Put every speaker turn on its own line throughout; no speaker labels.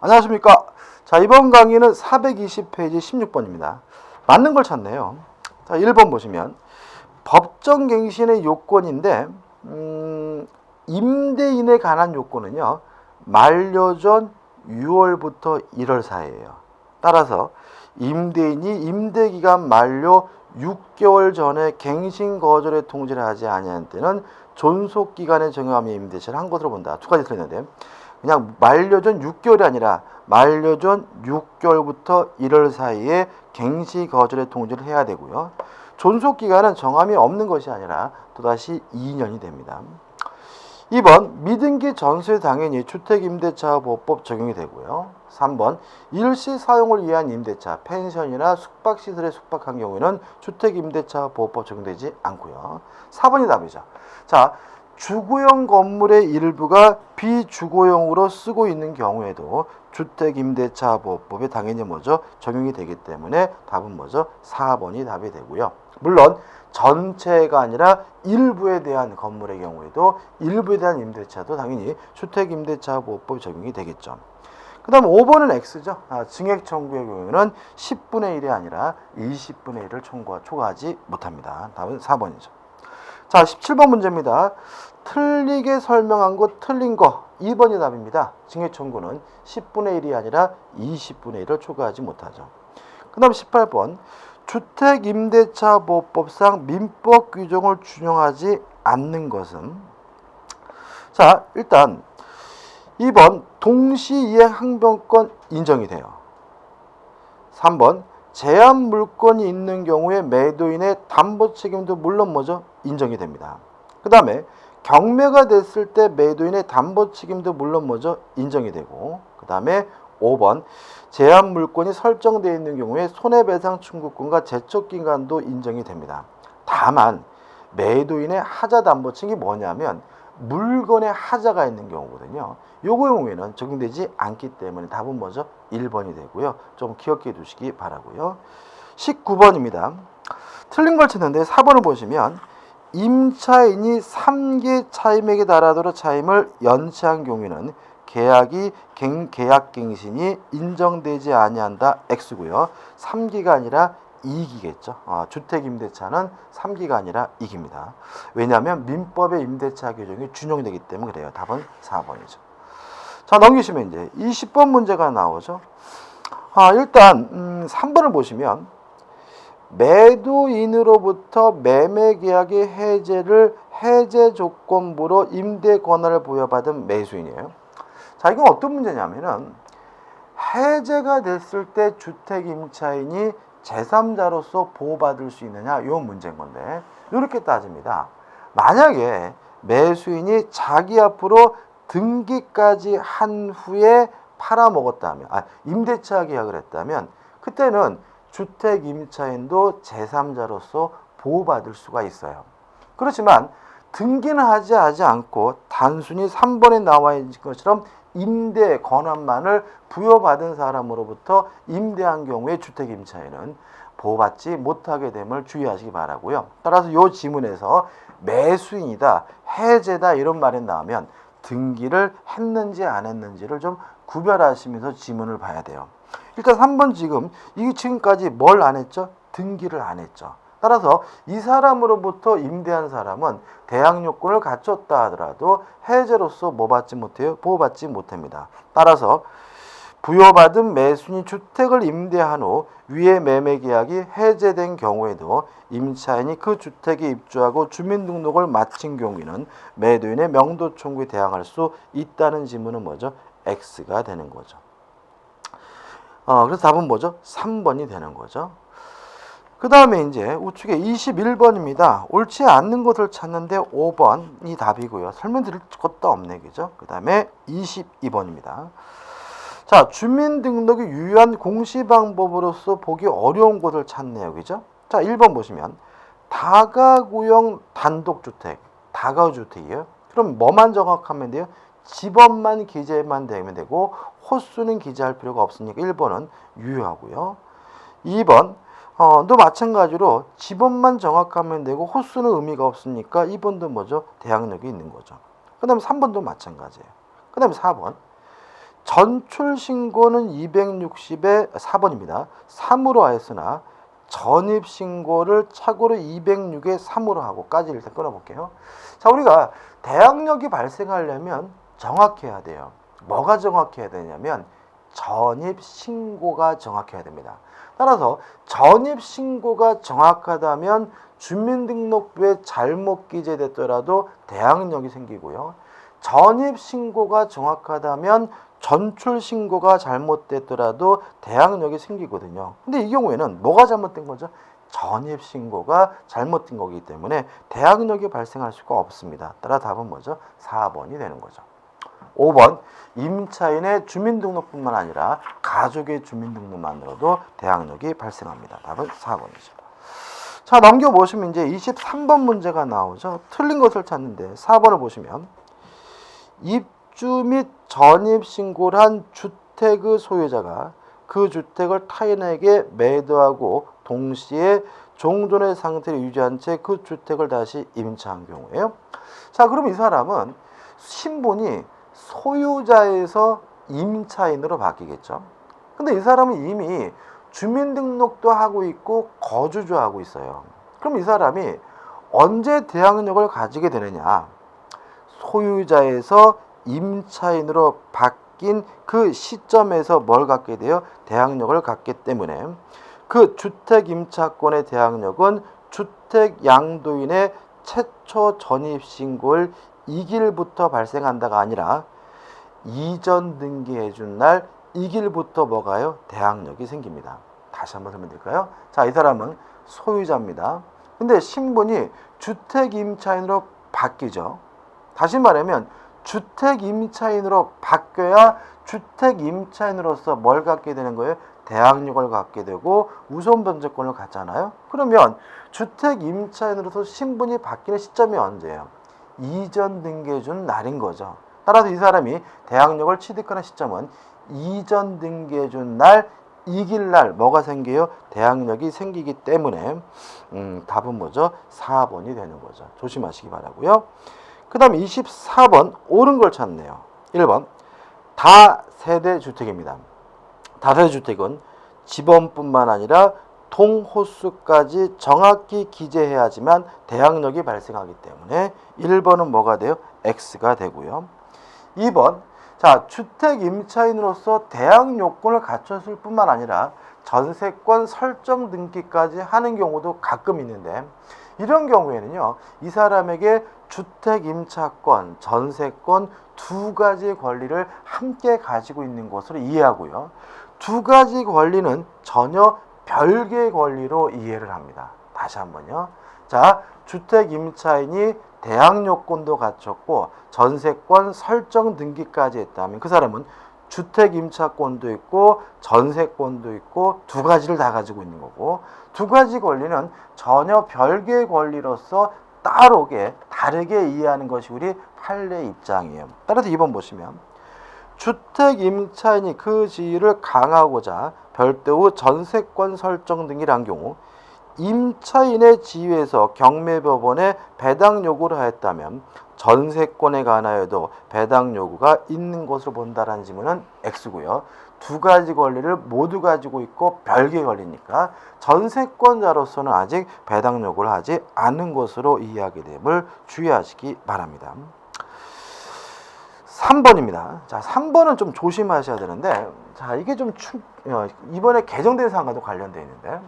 안녕하십니까. 자, 이번 강의는 420페이지 16번입니다. 맞는 걸 찾네요. 자, 1번 보시면 법정갱신의 요건인데 임대인에 관한 요건은요. 만료 전 6월부터 1월 사이예요. 따라서 임대인이 임대기간 만료 6개월 전에 갱신 거절의 통지를 하지 아니한 때는 존속기간에 정형하며 임대차를 한 것으로 본다. 두 가지 틀렸는데 그냥 만료 전 6개월이 아니라 만료 전 6개월부터 1월 사이에 갱시 거절의 통지를 해야 되고요. 존속기간은 정함이 없는 것이 아니라 또다시 2년이 됩니다. 2번 미등기 전수에 당연히 주택임대차보호법 적용이 되고요. 3번 일시 사용을 위한 임대차, 펜션이나 숙박시설에 숙박한 경우에는 주택임대차보호법 적용되지 않고요. 4번이 답이죠. 자, 주거용 건물의 일부가 비주거용으로 쓰고 있는 경우에도 주택임대차보호법에 당연히 뭐죠? 적용이 되기 때문에 답은 뭐죠? 4번이 답이 되고요. 물론 전체가 아니라 일부에 대한 건물의 경우에도 일부에 대한 임대차도 당연히 주택임대차보호법 적용이 되겠죠. 그 다음 5번은 X죠. 증액 청구의 경우에는 10분의 1이 아니라 20분의 1을 초과하지 못합니다. 답은 4번이죠. 자, 17번 문제입니다. 틀리게 설명한 거 틀린 거 2번이 답입니다. 증액 청구는 10분의 1이 아니라 20분의 1을 초과하지 못하죠. 그 다음 18번 주택임대차보호법상 민법 규정을 준용하지 않는 것은 자, 일단 2번 동시이행 항변권 인정이 돼요. 3번 제한 물건이 있는 경우에 매도인의 담보 책임도 물론 뭐죠? 인정이 됩니다. 그 다음에 경매가 됐을 때 매도인의 담보 책임도 물론 뭐죠? 인정이 되고 그 다음에 5번 제한 물건이 설정되어 있는 경우에 손해배상 청구권과 제척기간도 인정이 됩니다. 다만 매도인의 하자 담보책이 뭐냐면 물건에 하자가 있는 경우거든요. 요거 경우에는 적용되지 않기 때문에 답은 뭐죠? 1번이 되고요. 좀 기억해 두시기 바라고요. 19번입니다. 틀린 걸 찾는데 4번을 보시면 임차인이 3개 차임액에 달하도록 차임을 연체한 경우에는 계약갱신이 인정되지 아니한다. X고요. 3기가 아니라 2기겠죠. 주택임대차는 3기가 아니라 2기입니다. 왜냐하면 민법의 임대차 규정이 준용되기 때문에 그래요. 답은 4번이죠. 자, 넘기시면 이제 20번 문제가 나오죠. 일단 3번을 보시면 매도인으로부터 매매계약의 해제 조건부로 임대 권한을 부여받은 매수인이에요. 자, 이건 어떤 문제냐면은 해제가 됐을 때 주택임차인이 제3자로서 보호받을 수 있느냐, 이 문제인 건데 이렇게 따집니다. 만약에 매수인이 자기 앞으로 등기까지 한 후에 팔아먹었다면, 임대차 계약을 했다면 그때는 주택임차인도 제3자로서 보호받을 수가 있어요. 그렇지만 등기는 하지 않고 단순히 3번에 나와 있는 것처럼 임대 권한만을 부여받은 사람으로부터 임대한 경우에 주택임차인은 보호받지 못하게 됨을 주의하시기 바라고요. 따라서 이 지문에서 매수인이다, 해제다 이런 말이 나오면 등기를 했는지 안 했는지를 좀 구별하시면서 지문을 봐야 돼요. 일단 3번 이게 지금까지 뭘 안 했죠? 등기를 안 했죠. 따라서 이 사람으로부터 임대한 사람은 대항 요건을 갖췄다 하더라도 해제로서 뭐 받지 못해요? 보호받지 못합니다. 따라서 부여받은 매수인이 주택을 임대한 후 위의 매매계약이 해제된 경우에도 임차인이 그 주택에 입주하고 주민등록을 마친 경우에는 매도인의 명도 청구에 대항할 수 있다는 지문은 뭐죠? X가 되는 거죠. 그래서 답은 뭐죠? 3번이 되는 거죠. 그 다음에 이제 우측에 21번입니다. 옳지 않는 것을 찾는데 5번이 답이고요. 설명드릴 것도 없네, 그죠? 그 다음에 22번입니다. 자, 주민등록이 유효한 공시방법으로서 보기 어려운 곳을 찾네요, 그죠? 자, 1번 보시면 다가구형 단독주택, 다가구주택이에요. 그럼 뭐만 정확하면 돼요? 집업만 기재만 되면 되고 호수는 기재할 필요가 없으니까 1번은 유효하고요. 2번 또 마찬가지로 집업만 정확하면 되고 호수는 의미가 없으니까 2번도 뭐죠? 대항력이 있는 거죠. 그 다음에 3번도 마찬가지예요. 그 다음에 4번 전출 신고는 260에 4번입니다. 3으로 하였으나 전입 신고를 착오로 206에 3으로 하고까지 일단 끊어볼게요. 자, 우리가 대항력이 발생하려면 정확해야 돼요. 뭐가 정확해야 되냐면 전입 신고가 정확해야 됩니다. 따라서 전입 신고가 정확하다면 주민등록부에 잘못 기재됐더라도 대항력이 생기고요. 전입 신고가 정확하다면 전출 신고가 잘못됐더라도 대항력이 생기거든요. 근데 이 경우에는 뭐가 잘못된 거죠? 전입 신고가 잘못된 거기 때문에 대항력이 발생할 수가 없습니다. 따라 답은 뭐죠? 4번이 되는 거죠. 5번 임차인의 주민등록뿐만 아니라 가족의 주민등록만으로도 대항력이 발생합니다. 답은 4번이죠. 자, 넘겨보시면 이제 23번 문제가 나오죠. 틀린 것을 찾는데 4번을 보시면 입주 및 전입 신고를 한 주택의 소유자가 그 주택을 타인에게 매도하고 동시에 종전의 상태를 유지한 채 그 주택을 다시 임차한 경우에요. 자, 그럼 이 사람은 신분이 소유자에서 임차인으로 바뀌겠죠. 근데 이 사람은 이미 주민등록도 하고 있고 거주도 하고 있어요. 그럼 이 사람이 언제 대항력을 가지게 되느냐? 소유자에서 임차인으로 바뀐 그 시점에서 뭘 갖게 돼요? 대항력을 갖기 때문에 그 주택 임차권의 대항력은 주택 양도인의 최초 전입 신고일 이 길부터 발생한다가 아니라 이전 등기해 준 날 이 길부터 뭐가요? 대항력이 생깁니다. 다시 한번 설명드릴까요? 자, 이 사람은 소유자입니다. 근데 신분이 주택 임차인으로 바뀌죠. 다시 말하면 주택 임차인으로 바뀌어야 주택 임차인으로서 뭘 갖게 되는 거예요? 대항력을 갖게 되고 우선 변제권을 갖잖아요. 그러면 주택 임차인으로서 신분이 바뀌는 시점이 언제예요? 이전 등기해 준 날인 거죠. 따라서 이 사람이 대항력을 취득하는 시점은 이전 등기해 준 날 이길 날 뭐가 생겨요? 대항력이 생기기 때문에 답은 뭐죠? 4번이 되는 거죠. 조심하시기 바라고요. 그 다음에 24번 옳은 걸 찾네요. 1번 다세대 주택입니다. 다세대 주택은 지번뿐만 아니라 동호수까지 정확히 기재해야지만 대항력이 발생하기 때문에 1번은 뭐가 돼요? X가 되고요. 2번 자, 주택 임차인으로서 대항 요건을 갖췄을 뿐만 아니라 전세권 설정 등기까지 하는 경우도 가끔 있는데 이런 경우에는요, 이 사람에게 주택 임차권, 전세권 두 가지 권리를 함께 가지고 있는 것으로 이해하고요. 두 가지 권리는 전혀 별개의 권리로 이해를 합니다. 다시 한번요. 자, 주택 임차인이 대항 요건도 갖췄고 전세권 설정 등기까지 했다면 그 사람은 주택 임차권도 있고 전세권도 있고 두 가지를 다 가지고 있는 거고 두 가지 권리는 전혀 별개의 권리로서 따로게 다르게 이해하는 것이 우리 판례 입장이에요. 따라서 2번 보시면 주택 임차인이 그 지위를 강화하고자 별도 전세권 설정 등을 한 경우 임차인의 지위에서 경매법원에 배당 요구를 하였다면 전세권에 관하여도 배당 요구가 있는 것으로 본다라는 질문은 X고요. 두 가지 권리를 모두 가지고 있고 별개의 권리니까 전세권자로서는 아직 배당 요구를 하지 않은 것으로 이해하게 됨을 주의하시기 바랍니다. 3번입니다. 자, 3번은 좀 조심하셔야 되는데 자, 이게 좀 이번에 개정된 사항과도 관련되어 있는데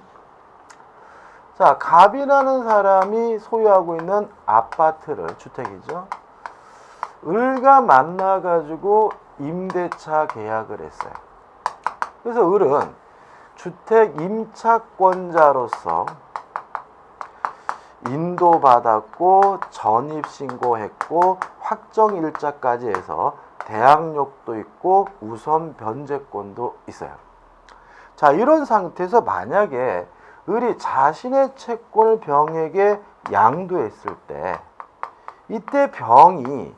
자, 갑이라는 사람이 소유하고 있는 아파트를, 주택이죠. 을과 만나가지고 임대차 계약을 했어요. 그래서 을은 주택 임차권자로서 인도받았고 전입신고했고 확정일자까지 해서 대항력도 있고 우선 변제권도 있어요. 자, 이런 상태에서 만약에 을이 자신의 채권을 병에게 양도했을 때 이때 병이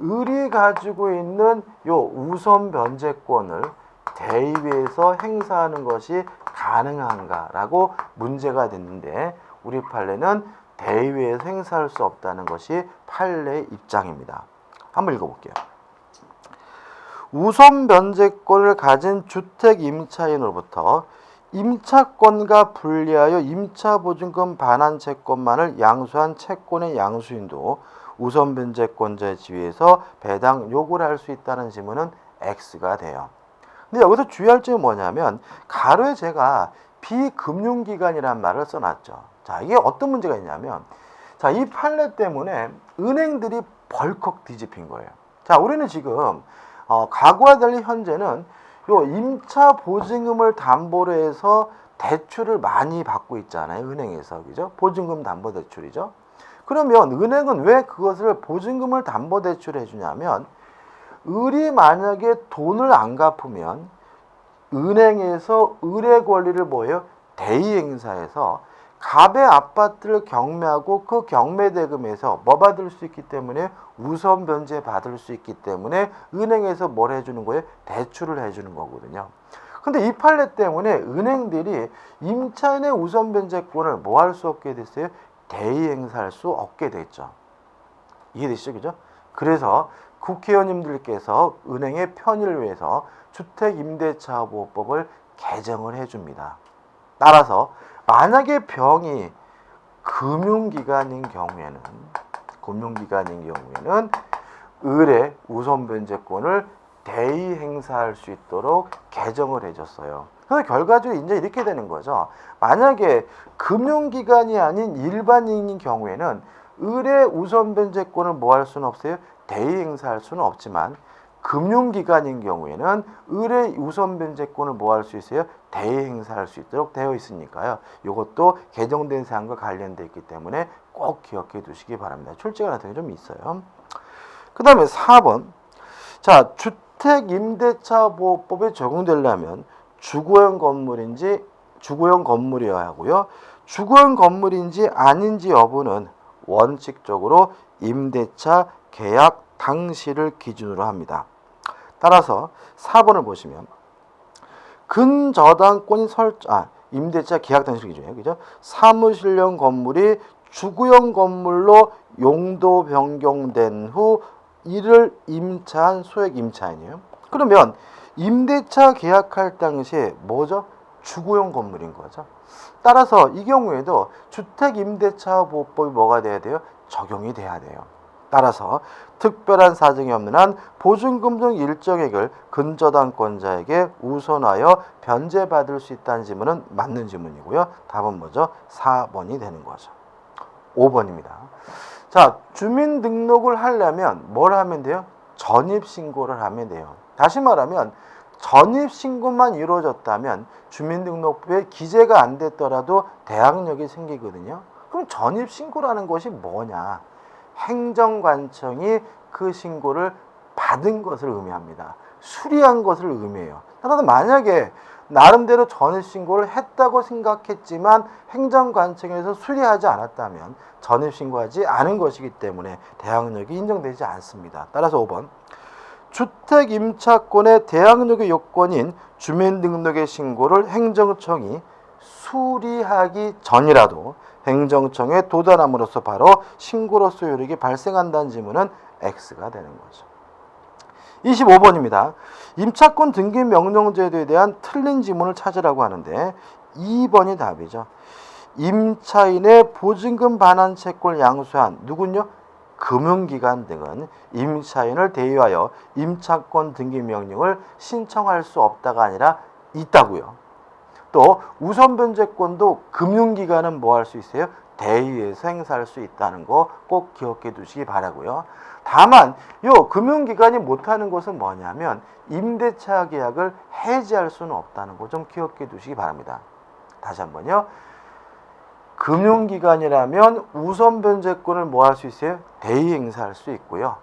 을이 가지고 있는 요 우선 변제권을 대위에서 행사하는 것이 가능한가라고 문제가 됐는데 우리 판례는 대위에서 행사할 수 없다는 것이 판례의 입장입니다. 한번 읽어볼게요. 우선 변제권을 가진 주택 임차인으로부터 임차권과 분리하여 임차보증금 반환 채권만을 양수한 채권의 양수인도 우선 변제권자의 지위에서 배당 요구를 할 수 있다는 지문은 X가 돼요. 근데 여기서 주의할 점이 뭐냐면 가로에 제가 비금융기관이라는 말을 써놨죠. 자, 이게 어떤 문제가 있냐면 자, 이 판례 때문에 은행들이 벌컥 뒤집힌 거예요. 자, 우리는 지금 과거와 달리 현재는 요 임차 보증금을 담보로 해서 대출을 많이 받고 있잖아요. 은행에서. 그죠? 보증금 담보 대출이죠. 그러면 은행은 왜 그것을 보증금을 담보 대출해 주냐면 을이 만약에 돈을 안 갚으면 은행에서 을의 권리를 뭐예요? 대의 행사해서 갑의 아파트를 경매하고 그 경매 대금에서 뭐 받을 수 있기 때문에 우선 변제 받을 수 있기 때문에 은행에서 뭘 해주는 거예요? 대출을 해주는 거거든요. 근데 이 판례 때문에 은행들이 임차인의 우선 변제권을 뭐 할 수 없게 됐어요? 대의 행사할 수 없게 됐죠. 이해되시죠? 그죠? 그래서 국회의원님들께서 은행의 편의를 위해서 주택임대차보호법을 개정을 해줍니다. 따라서 만약에 병이 금융기관인 경우에는 을의 우선 변제권을 대의 행사할 수 있도록 개정을 해줬어요. 그래서 결과적으로 이제 이렇게 되는 거죠. 만약에 금융기관이 아닌 일반인인 경우에는 을의 우선 변제권을 뭐 할 수는 없어요? 대의 행사할 수는 없지만 금융기관인 경우에는 을의 우선 변제권을 뭐 할 수 있어요? 대의 행사할 수 있도록 되어 있으니까요. 이것도 개정된 사항과 관련되어 있기 때문에 꼭 기억해 두시기 바랍니다. 출제가 나타나는 게 좀 있어요. 그 다음에 4번. 자, 주택임대차보호법에 적용되려면 주거용 건물이어야 하고요. 주거용 건물인지 아닌지 여부는 원칙적으로 임대차 계약 당시를 기준으로 합니다. 따라서 4번을 보시면 근저당권이 임대차 계약 당시를 기준이에요. 그죠? 사무실용 건물이 주거용 건물로 용도 변경된 후 이를 임차한 소액 임차인이에요. 그러면 임대차 계약할 당시에 뭐죠? 주거용 건물인 거죠. 따라서 이 경우에도 주택임대차보호법이 뭐가 돼야 돼요? 적용이 돼야 돼요. 따라서 특별한 사정이 없는 한 보증금 등 일정액을 근저당권자에게 우선하여 변제받을 수 있다는 지문은 맞는 지문이고요. 답은 뭐죠? 4번이 되는 거죠. 5번입니다. 자, 주민등록을 하려면 뭘 하면 돼요? 전입신고를 하면 돼요. 다시 말하면 전입신고만 이루어졌다면 주민등록부에 기재가 안 됐더라도 대항력이 생기거든요. 그럼 전입신고라는 것이 뭐냐? 행정관청이 그 신고를 받은 것을 의미합니다. 수리한 것을 의미해요. 따라서 만약에 나름대로 전입신고를 했다고 생각했지만 행정관청에서 수리하지 않았다면 전입신고하지 않은 것이기 때문에 대항력이 인정되지 않습니다. 따라서 5번. 주택임차권의 대항력의 요건인 주민등록의 신고를 행정청이 수리하기 전이라도 행정청에 도달함으로써 바로 신고로서 효력이 발생한다는 지문은 X가 되는 거죠. 25번입니다. 임차권 등기 명령제도에 대한 틀린 지문을 찾으라고 하는데 2번이 답이죠. 임차인의 보증금 반환 채권을 양수한 누군요? 금융기관 등은 임차인을 대의하여 임차권 등기 명령을 신청할 수 없다가 아니라 있다고요. 또 우선 변제권도 금융기관은 뭐 할 수 있어요? 대의해서 행사할 수 있다는 거 꼭 기억해 두시기 바라고요. 다만 요 금융기관이 못하는 것은 뭐냐면 임대차 계약을 해지할 수는 없다는 거 좀 기억해 두시기 바랍니다. 다시 한번요. 금융기관이라면 우선 변제권을 뭐 할 수 있어요? 대의 행사할 수 있고요.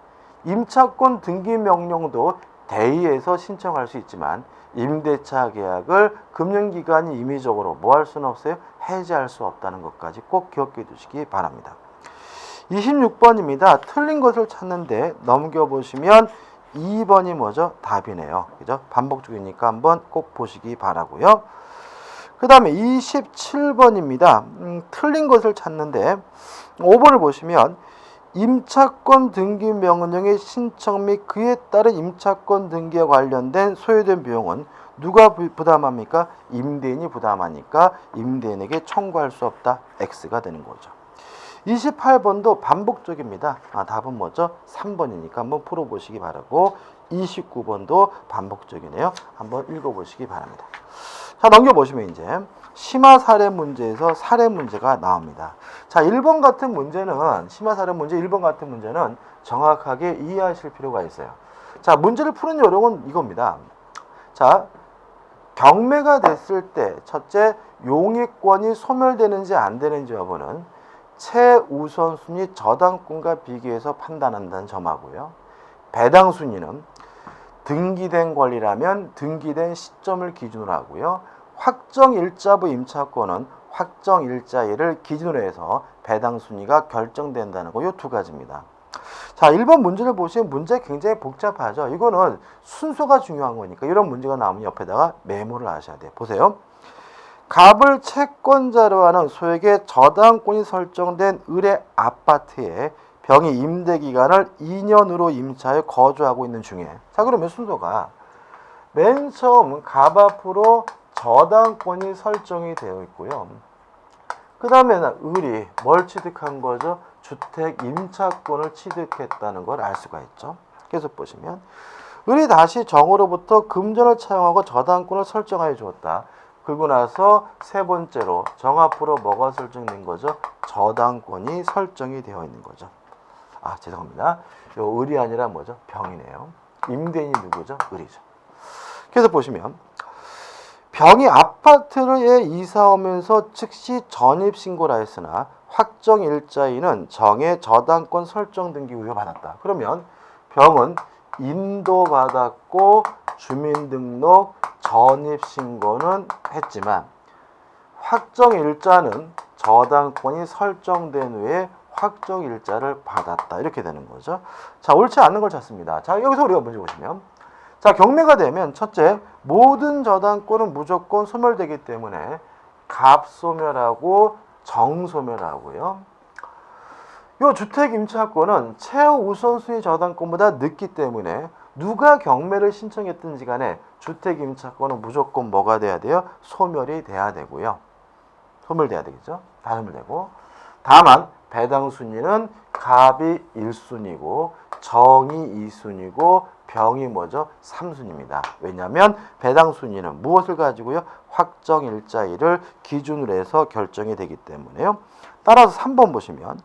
임차권 등기 명령도 대의해서 신청할 수 있지만 임대차 계약을 금융기관이 임의적으로 뭐 할 수는 없어요? 해지할 수 없다는 것까지 꼭 기억해 두시기 바랍니다. 26번입니다. 틀린 것을 찾는데 넘겨보시면 2번이 뭐죠? 답이네요. 그죠? 반복 중이니까 한번 꼭 보시기 바라고요. 그 다음에 27번입니다. 틀린 것을 찾는데 5번을 보시면 임차권 등기 명령의 신청 및 그에 따른 임차권 등기에 관련된 소요된 비용은 누가 부담합니까? 임대인이 부담하니까 임대인에게 청구할 수 없다. X가 되는 거죠. 28번도 반복적입니다. 답은 뭐죠? 3번이니까 한번 풀어보시기 바라고 29번도 반복적이네요. 한번 읽어보시기 바랍니다. 자, 넘겨보시면 이제 심화 사례 문제에서 사례 문제가 나옵니다. 자, 1번 같은 문제는 심화 사례 문제 1번 같은 문제는 정확하게 이해하실 필요가 있어요. 자, 문제를 푸는 요령은 이겁니다. 자, 경매가 됐을 때 첫째 용익권이 소멸되는지 안 되는지 여부는 최우선순위 저당권과 비교해서 판단한다는 점하고요. 배당순위는 등기된 권리라면 등기된 시점을 기준으로 하고요. 확정일자부 임차권은 확정일자일을 기준으로 해서 배당순위가 결정된다는 거 이 두 가지입니다. 자, 1번 문제를 보시면 문제 굉장히 복잡하죠. 이거는 순서가 중요한 거니까 이런 문제가 나오면 옆에다가 메모를 하셔야 돼요. 보세요. 갑을 채권자로 하는 소액의 저당권이 설정된 을의 아파트에 병이 임대기간을 2년으로 임차해 거주하고 있는 중에 자 그러면 순서가 맨 처음 갑 앞으로 저당권이 설정이 되어 있고요. 그 다음에는 을이 뭘 취득한 거죠? 주택 임차권을 취득했다는 걸 알 수가 있죠. 계속 보시면 을이 다시 정으로부터 금전을 차용하고 저당권을 설정하여 주었다. 그리고 나서 세 번째로 정 앞으로 뭐가 설정된 거죠? 저당권이 설정이 되어 있는 거죠. 아, 죄송합니다. 요 을이 아니라 뭐죠? 병이네요. 임대인이 누구죠? 을이죠. 그래서 보시면 병이 아파트에 이사 오면서 즉시 전입신고를 하였으나 확정일자인은 정의 저당권 설정 등기 우려 받았다. 그러면 병은 인도받았고 주민등록 전입신고는 했지만 확정일자는 저당권이 설정된 후에 확정일자를 받았다. 이렇게 되는 거죠. 자, 옳지 않는 걸 찾습니다. 자, 여기서 우리가 먼저 보시면 자, 경매가 되면 첫째, 모든 저당권은 무조건 소멸되기 때문에 갑소멸하고 정소멸하고요. 요 주택 임차권은 최우선순위 저당권보다 늦기 때문에 누가 경매를 신청했든지 간에 주택 임차권은 무조건 뭐가 돼야 돼요? 소멸이 돼야 되고요. 소멸돼야 되겠죠? 다 소멸되고. 다만 배당 순위는 갑이 1순위고 정이 2순위고 병이 뭐죠? 3순위입니다. 왜냐하면 배당 순위는 무엇을 가지고요? 확정일자일을 기준으로 해서 결정이 되기 때문에요. 따라서 3번 보시면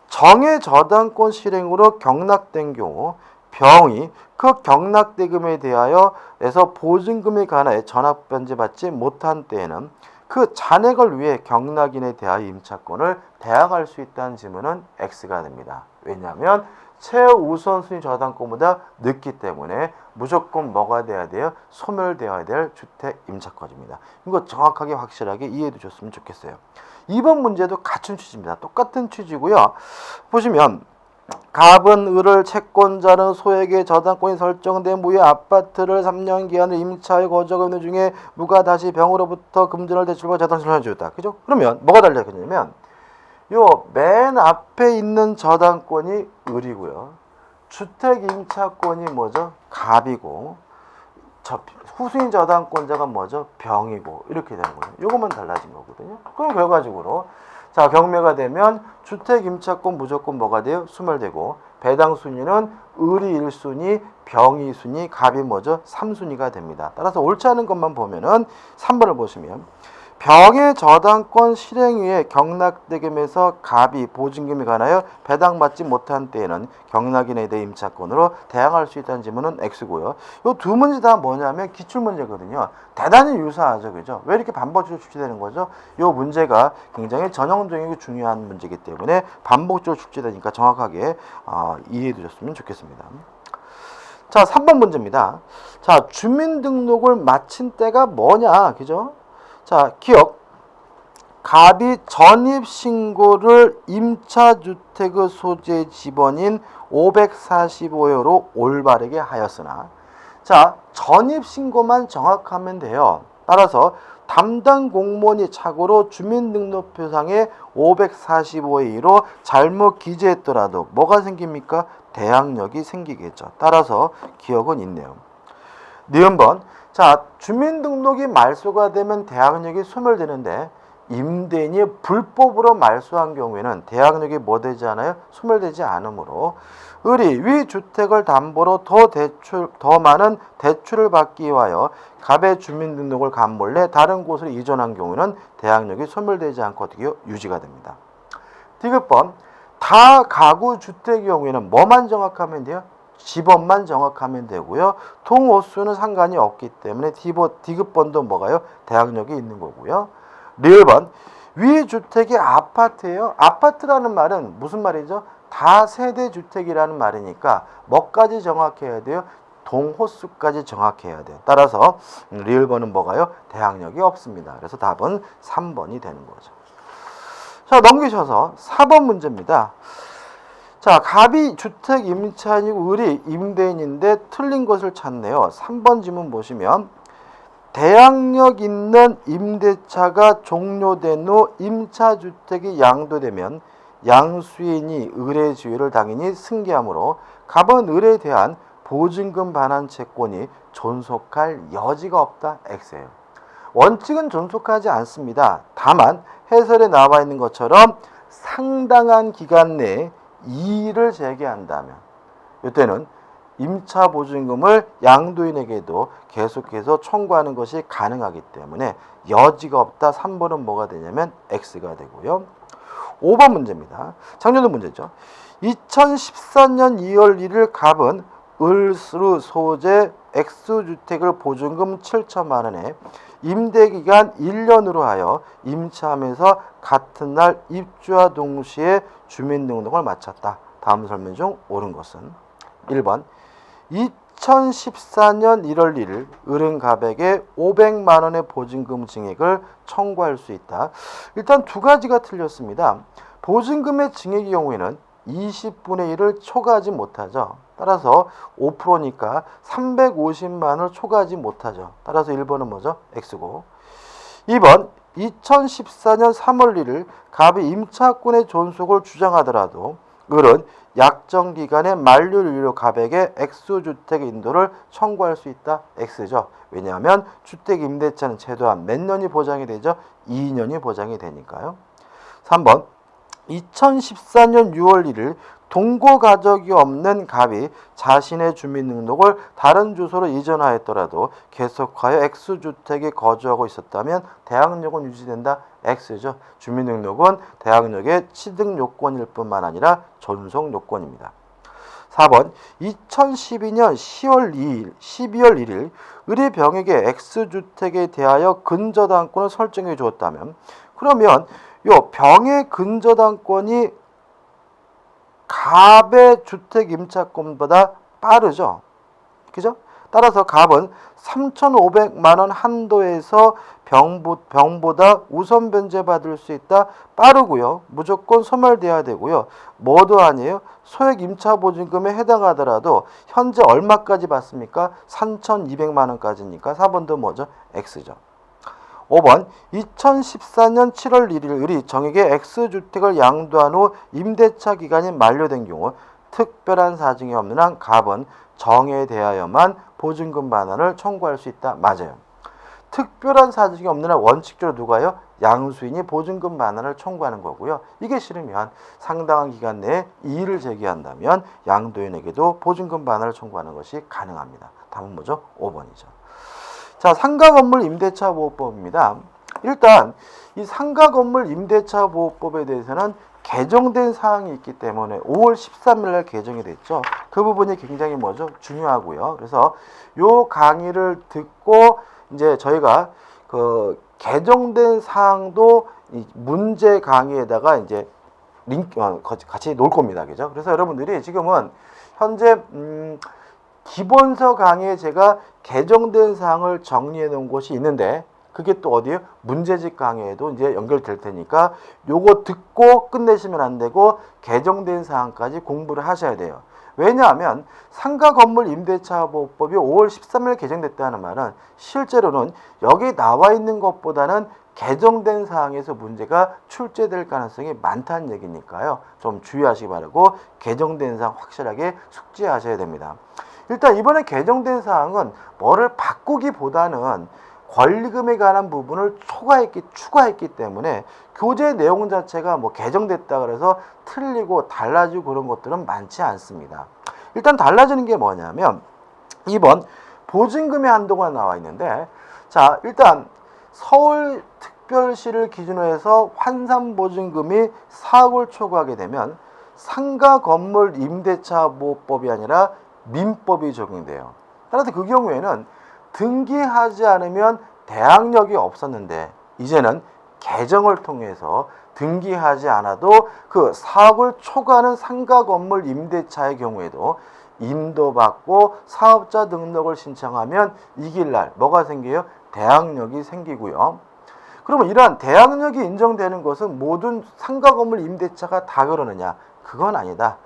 정의 저당권 실행으로 경락된 경우 병이 그 경락대금에 대하여 해서 보증금에 관하여 전압 변제받지 못한 때에는 그 잔액을 위해 경락인에 대하여 임차권을 대항할 수 있다는 질문은 X가 됩니다. 왜냐하면 최우선순위 저당권보다 늦기 때문에 무조건 뭐가 돼야 돼요? 소멸되어야 될 주택 임차권입니다. 이거 정확하게 확실하게 이해해 주셨으면 좋겠어요. 2번 문제도 같은 취지입니다. 똑같은 취지고요. 보시면 갑은 을을 채권자는 소액의 저당권이 설정된 무의 아파트를 3년 기한을 임차해 거주하고 있는 중에 무가 다시 병으로부터 금전을 대출받아 저당권을 해줬다. 그죠? 그러면 뭐가 달라졌냐면 요 맨 앞에 있는 저당권이 을이고요. 주택 임차권이 뭐죠? 갑이고 후순위 저당권자가 뭐죠? 병이고 이렇게 되는 거예요. 요것만 달라진 거거든요. 그럼 결과적으로 자, 경매가 되면 주택 임차권 무조건 뭐가 돼요? 소멸되고 배당 순위는 을이 1순위, 병이 2순위, 갑이 뭐죠? 3순위가 됩니다. 따라서 옳지 않은 것만 보면은 3번을 보시면 병의 저당권 실행 후에 경락대금에서 갑이 보증금에 관하여 배당받지 못한 때에는 경락인에 대해 임차권으로 대항할 수 있다는 질문은 X고요. 이 두 문제 다 뭐냐면 기출문제거든요. 대단히 유사하죠. 그죠? 왜 이렇게 반복적으로 출제되는 거죠? 이 문제가 굉장히 전형적이고 중요한 문제이기 때문에 반복적으로 출제되니까 정확하게 이해해 주셨으면 좋겠습니다. 자, 3번 문제입니다. 자, 주민등록을 마친 때가 뭐냐? 그죠? 자, 기억. 갑이 전입신고를 임차주택의 소재 지번인 545호로 올바르게 하였으나 자, 전입신고만 정확하면 돼요. 따라서 담당 공무원이 착오로 주민등록표상에 545의 2로 잘못 기재했더라도 뭐가 생깁니까? 대항력이 생기겠죠. 따라서 기억은 있네요. 니은번. 자, 주민등록이 말소가 되면 대항력이 소멸되는데 임대인이 불법으로 말소한 경우에는 대항력이 뭐 되지 않아요? 소멸되지 않으므로 을이 위 주택을 담보로 더 많은 대출을 받기 위하여 갑의 주민등록을 갑몰래 다른 곳으로 이전한 경우에는 대항력이 소멸되지 않고 어떻게 유지가 됩니다. 디귿번. 다 가구 주택의 경우에는 뭐만 정확하면 돼요? 집업만 정확하면 되고요. 동호수는 상관이 없기 때문에 디귿번도 뭐가요? 대항력이 있는 거고요. 리을번. 위 주택이 아파트예요. 아파트라는 말은 무슨 말이죠? 다세대 주택이라는 말이니까 뭐까지 정확해야 돼요? 동호수까지 정확해야 돼요. 따라서 리을번은 뭐가요? 대항력이 없습니다. 그래서 답은 3번이 되는 거죠. 자, 넘기셔서 4번 문제입니다. 자, 갑이 주택 임차인이고 을이 임대인인데 틀린 것을 찾네요. 3번 지문 보시면 대항력 있는 임대차가 종료된 후 임차주택이 양도되면 양수인이 을의 지위를 당연히 승계하므로 갑은 을에 대한 보증금 반환 채권이 존속할 여지가 없다. X예요. 원칙은 존속하지 않습니다. 다만 해설에 나와 있는 것처럼 상당한 기간 내에 이의를 제기한다면 이때는 임차 보증금을 양도인에게도 계속해서 청구하는 것이 가능하기 때문에 여지가 없다. 3번은 뭐가 되냐면 X가 되고요. 5번 문제입니다. 작년도 문제죠. 2014년 2월 1일 갑은 을수 소재 X주택을 보증금 7천만 원에 임대기간 1년으로 하여 임차하면서 같은 날 입주와 동시에 주민등록을 마쳤다. 다음 설명 중 옳은 것은 1번 2014년 1월 1일 을은 갑에게 500만 원의 보증금 증액을 청구할 수 있다. 일단 두 가지가 틀렸습니다. 보증금의 증액의 경우에는 20분의 1을 초과하지 못하죠. 따라서 5%니까 350만 원을 초과하지 못하죠. 따라서 1번은 뭐죠? X고. 2번 2014년 3월 1일 갑이 임차권의 존속을 주장하더라도 을은 약정 기간의 만료를 이유로 갑에게 X주택 인도를 청구할 수 있다. X죠. 왜냐하면 주택 임대차는 최소한 몇 년이 보장이 되죠? 2년이 보장이 되니까요. 3번 2014년 6월 1일 동거 가족이 없는 갑이 자신의 주민등록을 다른 주소로 이전하였더라도 계속하여 X주택에 거주하고 있었다면 대항력은 유지된다. X죠. 주민등록은 대항력의 취득 요건일 뿐만 아니라 존속 요건입니다. 4번 2012년 12월 1일 을의 병에게 X주택에 대하여 근저당권을 설정해 주었다면 그러면 요 병의 근저당권이 갑의 주택 임차권보다 빠르죠. 그죠? 따라서 갑은 3,500만 원 한도에서 병보다 우선 변제받을 수 있다. 빠르고요. 무조건 소멸돼야 되고요. 뭐도 아니에요. 소액 임차보증금에 해당하더라도 현재 얼마까지 받습니까? 3,200만 원까지니까 4번도 뭐죠? X죠. 5번 2014년 7월 1일 을이 정에게 X주택을 양도한 후 임대차 기간이 만료된 경우 특별한 사정이 없는 한 갑은 정에 대하여만 보증금 반환을 청구할 수 있다. 맞아요. 특별한 사정이 없는 한 원칙적으로 누가요? 양수인이 보증금 반환을 청구하는 거고요. 이게 싫으면 상당한 기간 내에 이의를 제기한다면 양도인에게도 보증금 반환을 청구하는 것이 가능합니다. 답은 뭐죠? 5번이죠. 자, 상가건물 임대차 보호법입니다. 일단 이 상가건물 임대차 보호법에 대해서는 개정된 사항이 있기 때문에 5월 13일 날 개정이 됐죠. 그 부분이 굉장히 뭐죠? 중요하고요. 그래서 요 강의를 듣고 이제 저희가 그 개정된 사항도 이 문제 강의에다가 이제 같이 놓을 겁니다. 그죠? 그래서 여러분들이 지금은 현재 기본서 강의에 제가 개정된 사항을 정리해 놓은 곳이 있는데 그게 또 어디에요? 문제집 강의에도 이제 연결될 테니까 요거 듣고 끝내시면 안 되고 개정된 사항까지 공부를 하셔야 돼요. 왜냐하면 상가 건물 임대차 보호법이 5월 13일 개정됐다는 말은 실제로는 여기 나와 있는 것보다는 개정된 사항에서 문제가 출제될 가능성이 많다는 얘기니까요. 좀 주의하시기 바라고 개정된 사항 확실하게 숙지하셔야 됩니다. 일단 이번에 개정된 사항은 뭐를 바꾸기보다는 권리금에 관한 부분을 추가했기 때문에 교재 내용 자체가 뭐 개정됐다 그래서 틀리고 달라지고 그런 것들은 많지 않습니다. 일단 달라지는 게 뭐냐면 이번 보증금의 한도가 나와 있는데, 자, 일단 서울특별시를 기준으로 해서 환산보증금이 4억을 초과하게 되면 상가 건물 임대차 보호법이 아니라 민법이 적용돼요. 따라서 그 경우에는 등기하지 않으면 대항력이 없었는데 이제는 개정을 통해서 등기하지 않아도 그 4억을 초과하는 상가 건물 임대차의 경우에도 임도받고 사업자 등록을 신청하면 이길 날 뭐가 생겨요? 대항력이 생기고요. 그러면 이러한 대항력이 인정되는 것은 모든 상가 건물 임대차가 다 그러느냐? 그건 아니다.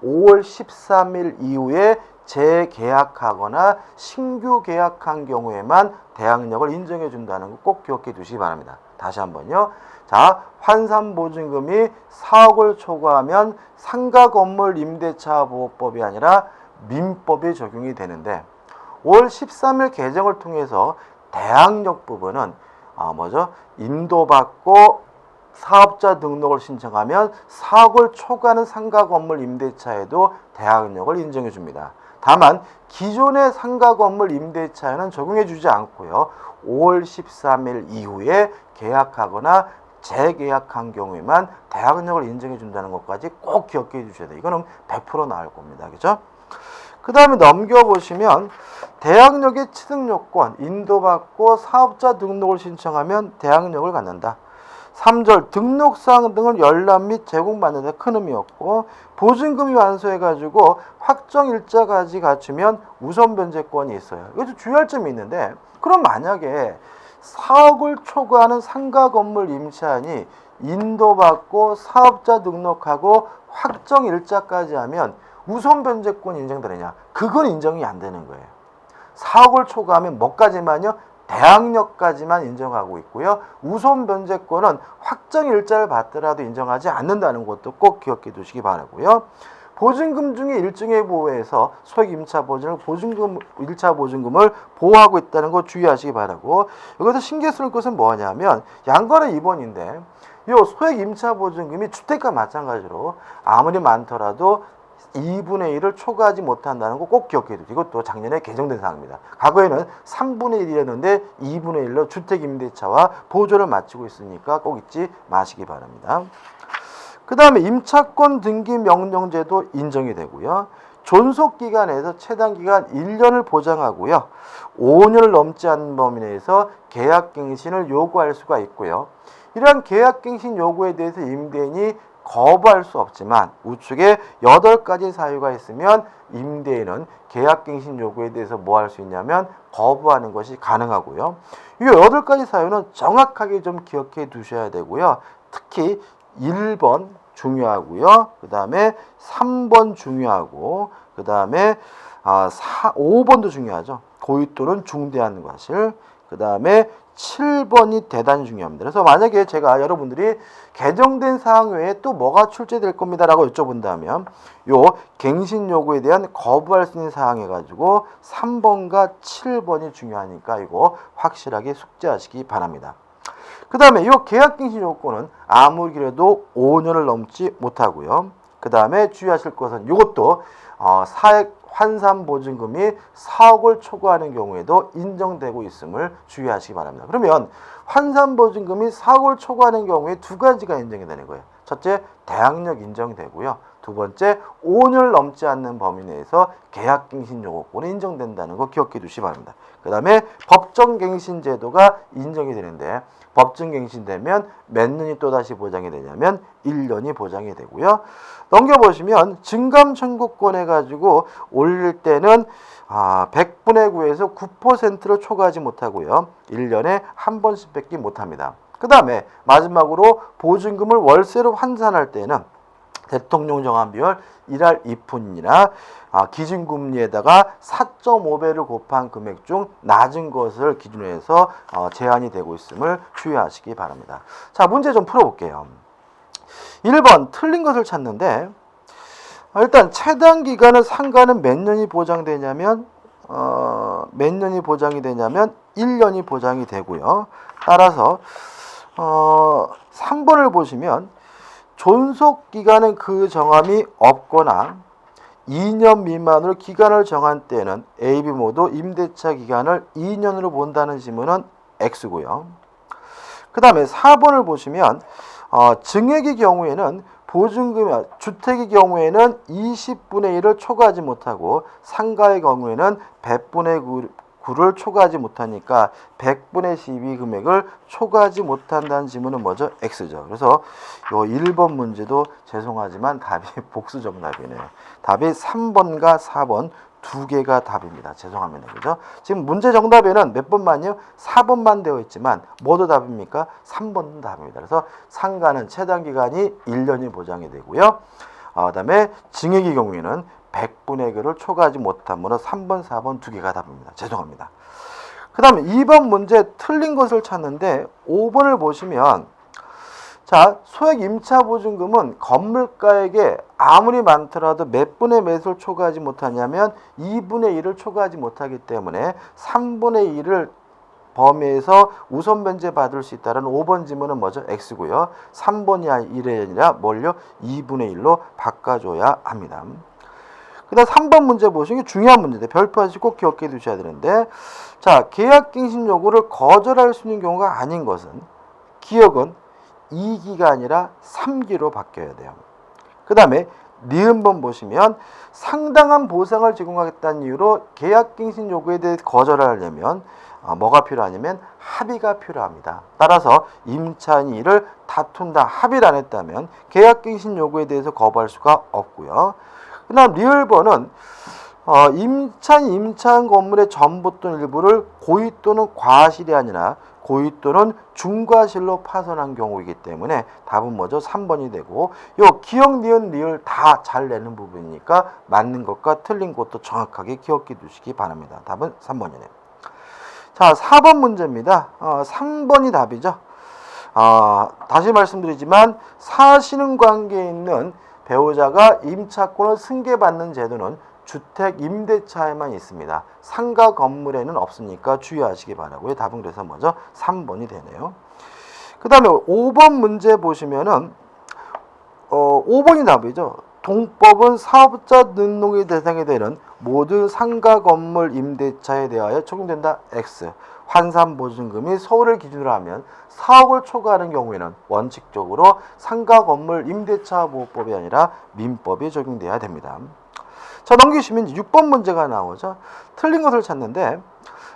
5월 13일 이후에 재계약하거나 신규 계약한 경우에만 대항력을 인정해 준다는 거 꼭 기억해 두시기 바랍니다. 다시 한번요. 자, 환산보증금이 4억을 초과하면 상가 건물 임대차 보호법이 아니라 민법이 적용이 되는데 5월 13일 개정을 통해서 대항력 부분은 인도받고 사업자 등록을 신청하면 4억을 초과하는 상가 건물 임대차에도 대항력을 인정해 줍니다. 다만 기존의 상가 건물 임대차에는 적용해 주지 않고요. 5월 13일 이후에 계약하거나 재계약한 경우에만 대항력을 인정해 준다는 것까지 꼭 기억해 주셔야 돼요. 이거는 100% 나올 겁니다. 그죠? 그 다음에 넘겨보시면 대항력의 취득 요건, 인도받고 사업자 등록을 신청하면 대항력을 갖는다. 3절 등록사항 등을 열람 및 제공받는 데 큰 의미 없고 보증금이 완수해가지고 확정일자까지 갖추면 우선 변제권이 있어요. 이것도 주의할 점이 있는데 그럼 만약에 4억을 초과하는 상가 건물 임차인이 인도받고 사업자 등록하고 확정일자까지 하면 우선 변제권이 인정되느냐? 그건 인정이 안 되는 거예요. 4억을 초과하면 뭐까지만요? 대항력까지만 인정하고 있고요. 우선 변제권은 확정 일자를 받더라도 인정하지 않는다는 것도 꼭 기억해 두시기 바라고요. 보증금 중에 일종의 보호에서 소액 임차 보증을 1차 보증금을 보호하고 있다는 거 주의하시기 바라고, 여기서 신경 쓸 것은 뭐냐면 양거래 2번인데 이 소액 임차 보증금이 주택과 마찬가지로 아무리 많더라도 2분의 1을 초과하지 못한다는 거 꼭 기억해 두세요. 이것도 작년에 개정된 사항입니다. 과거에는 3분의 1이었는데 2분의 1로 주택임대차와 보조를 마치고 있으니까 꼭 잊지 마시기 바랍니다. 그 다음에 임차권 등기 명령제도 인정이 되고요. 존속기간에서 최단기간 1년을 보장하고요. 5년을 넘지 않는 범위 내에서 계약갱신을 요구할 수가 있고요. 이러한 계약갱신 요구에 대해서 임대인이 거부할 수 없지만 우측에 8가지 사유가 있으면 임대인은 계약갱신 요구에 대해서 뭐 할 수 있냐면 거부하는 것이 가능하고요. 이 8가지 사유는 정확하게 좀 기억해 두셔야 되고요. 특히 1번 중요하고요. 그 다음에 3번 중요하고 그 다음에 5번도 중요하죠. 고의 또는 중대한 과실. 그 다음에 7번이 대단히 중요합니다. 그래서 만약에 제가 여러분들이 개정된 사항 외에 또 뭐가 출제될 겁니다 라고 여쭤본다면 요 갱신 요구에 대한 거부할 수 있는 사항 해가지고 3번과 7번이 중요하니까 이거 확실하게 숙지하시기 바랍니다. 그 다음에 이 계약갱신 요건은 아무리 그래도 5년을 넘지 못하고요. 그 다음에 주의하실 것은 이것도 사액 환산보증금이 4억을 초과하는 경우에도 인정되고 있음을 주의하시기 바랍니다. 그러면 환산보증금이 4억을 초과하는 경우에 두 가지가 인정이 되는 거예요. 첫째, 대항력 인정되고요. 두 번째, 5년을 넘지 않는 범위 내에서 계약갱신 요건이 인정된다는 거 기억해 두시기 바랍니다. 그 다음에 법정갱신 제도가 인정이 되는데 법정갱신되면 몇 년이 또다시 보장이 되냐면 1년이 보장이 되고요. 넘겨보시면 증감 청구권 해가지고 올릴 때는 100분의 9에서 9%를 초과하지 못하고요. 1년에 한 번씩 뺏기 못합니다. 그 다음에 마지막으로 보증금을 월세로 환산할 때는 대통령 정한 비율 1할 2푼이나 기준금리에다가 4.5배를 곱한 금액 중 낮은 것을 기준으로 해서 제한이 되고 있음을 주의하시기 바랍니다. 자, 문제 좀 풀어볼게요. 1번 틀린 것을 찾는데 일단 최단 기간은 상가는 몇 년이 보장되냐면 몇 년이 보장이 되냐면 1년이 보장이 되고요. 따라서 3번을 보시면 존속 기간은 그 정함이 없거나 2년 미만으로 기간을 정한 때는 A, B 모두 임대차 기간을 2년으로 본다는 지문은 X고요. 그 다음에 4번을 보시면 증액의 경우에는 보증금, 주택의 경우에는 20분의 1을 초과하지 못하고 상가의 경우에는 100분의 9를 초과하지 못하니까 100분의 12 금액을 초과하지 못한다는 지문은 뭐죠? X죠. 그래서 요 1번 문제도 죄송하지만 답이 복수 정답이네요. 답이 3번과 4번 두 개가 답입니다. 죄송합니다. 그죠? 지금 문제 정답에는 몇 번만요? 4번만 되어 있지만 모두 답입니까? 3번도 답입니다. 그래서 상가는 최단 기간이 1년이 보장이 되고요. 그다음에 증액의 경우에는 100분의 1을 초과하지 못함으로 3번, 4번 두 개가 답입니다. 죄송합니다. 그 다음에 2번 문제 틀린 것을 찾는데 5번을 보시면 자, 소액 임차보증금은 건물가액에 아무리 많더라도 몇 분의 몇을 초과하지 못하냐면 2분의 1을 초과하지 못하기 때문에 3분의 1을 범위에서 우선 변제 받을 수 있다는 5번 지문은 뭐죠? X고요. 3번이 1이 아니라 뭘요? 2분의 1로 바꿔줘야 합니다. 그 다음 3번 문제 보시면 중요한 문제인데 별표하시고 꼭 기억해 두셔야 되는데 자, 계약갱신 요구를 거절할 수 있는 경우가 아닌 것은 기억은 2기가 아니라 3기로 바뀌어야 돼요. 그 다음에 니은번 보시면 상당한 보상을 제공하겠다는 이유로 계약갱신 요구에 대해 거절하려면 뭐가 필요하냐면 합의가 필요합니다. 따라서 임차인이 이를 다툰다, 합의를 안 했다면 계약갱신 요구에 대해서 거부할 수가 없고요. 그 다음 리을번은 임차인 건물의 전부 또는 일부를 고의 또는 과실이 아니라 고의 또는 중과실로 파손한 경우이기 때문에 답은 뭐죠? 3번이 되고 요 기억, 니은, 리을 다 잘 내는 부분이니까 맞는 것과 틀린 것도 정확하게 기억해 두시기 바랍니다. 답은 3번이네요. 자, 4번 문제입니다. 3번이 답이죠. 다시 말씀드리지만 사실은 관계에 있는 배우자가 임차권을 승계받는 제도는 주택 임대차에만 있습니다. 상가 건물에는 없으니까 주의하시기 바라고요. 답은 그래서 뭐죠? 3번이 되네요. 그 다음에 5번 문제 보시면은 5번이 답이죠. 동법은 사업자 등록의 대상이 되는 모든 상가 건물 임대차에 대하여 적용된다. X. 환산보증금이 서울을 기준으로 하면 4억을 초과하는 경우에는 원칙적으로 상가 건물 임대차 보호법이 아니라 민법이 적용돼야 됩니다. 자, 넘기시면 6번 문제가 나오죠. 틀린 것을 찾는데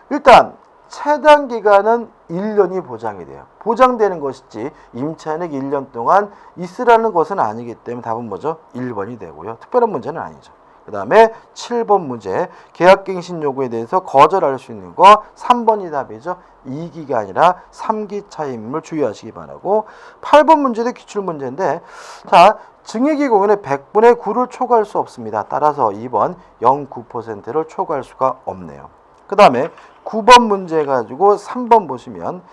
일단 최단 기간은 1년이 보장이 돼요. 보장되는 것이지 임차인에게 1년 동안 있으라는 것은 아니기 때문에 답은 뭐죠? 1번이 되고요. 특별한 문제는 아니죠. 그 다음에 7번 문제 계약갱신 요구에 대해서 거절할 수 있는 거 3번이 답이죠. 2기가 아니라 3기 차임을 주의하시기 바라고 8번 문제도 기출문제인데 자, 증액의 경우에는 100분의 9를 초과할 수 없습니다. 따라서 2번 0.9%를 초과할 수가 없네요. 그 다음에 9번 문제 가지고 3번 보시면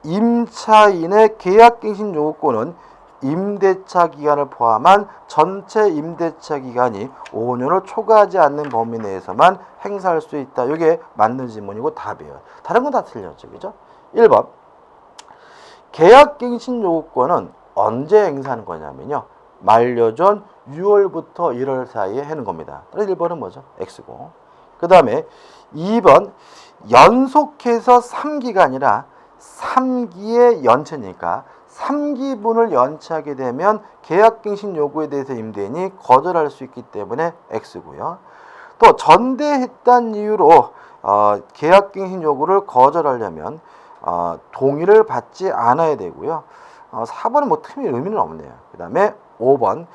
임차인의 계약갱신 요구권은 임대차 기간을 포함한 전체 임대차 기간이 5년을 초과하지 않는 범위 내에서만 행사할 수 있다. 이게 맞는 지문이고 답이에요. 다른 건 다 틀렸죠. 그죠? 1번 계약갱신 요구권은 언제 행사하는 거냐면요. 만료전 6월부터 1월 사이에 하는 겁니다. 그래서 1번은 뭐죠? X고. 그 다음에 2번 연속해서 3기가 아니라 3기의 연체니까 3기분을 연체하게 되면 계약갱신 요구에 대해서 임대인이 거절할 수 있기 때문에 X고요. 또 전대했다는 이유로 계약갱신 요구를 거절하려면 동의를 받지 않아야 되고요. 4번은 뭐 틈이 의미는 없네요. 그 다음에 5번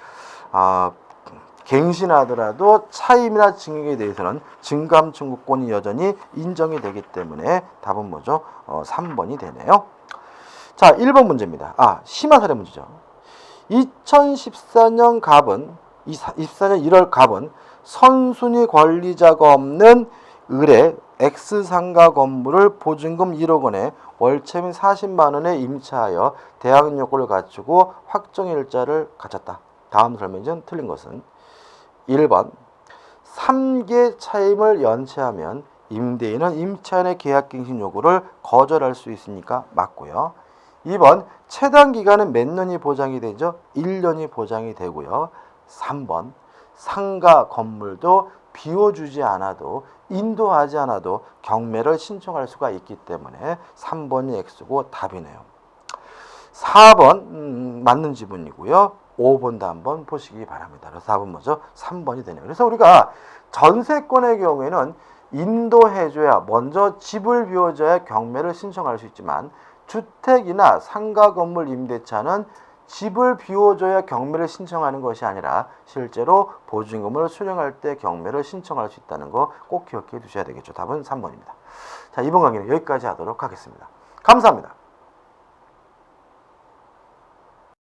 갱신하더라도 차임이나 증액에 대해서는 증감 청구권이 여전히 인정이 되기 때문에 답은 뭐죠? 3번이 되네요. 자, 1번 문제입니다. 심화 사례 문제죠. 2014년 갑은 24년 1월 갑은 선순위 권리자가 없는 을의 X상가 건물을 보증금 1억 원에 월세금 40만 원에 임차하여 대항 요건을 갖추고 확정일자를 갖췄다. 다음 설명 중 틀린 것은 1번 3개 차임을 연체하면 임대인은 임차인의 계약갱신 요구를 거절할 수 있으니까 맞고요. 2번 최단 기간은 몇 년이 보장이 되죠? 1년이 보장이 되고요. 3번 상가 건물도 비워주지 않아도 인도하지 않아도 경매를 신청할 수가 있기 때문에 3번이 X고 답이네요. 4번 맞는 지문이고요. 5번도 한번 보시기 바랍니다. 그래서 4번 뭐죠? 3번이 되네요. 그래서 우리가 전세권의 경우에는 인도해줘야 먼저 집을 비워줘야 경매를 신청할 수 있지만 주택이나 상가 건물 임대차는 집을 비워줘야 경매를 신청하는 것이 아니라 실제로 보증금을 수령할 때 경매를 신청할 수 있다는 거 꼭 기억해 두셔야 되겠죠. 답은 3번입니다. 자, 이번 강의는 여기까지 하도록 하겠습니다. 감사합니다.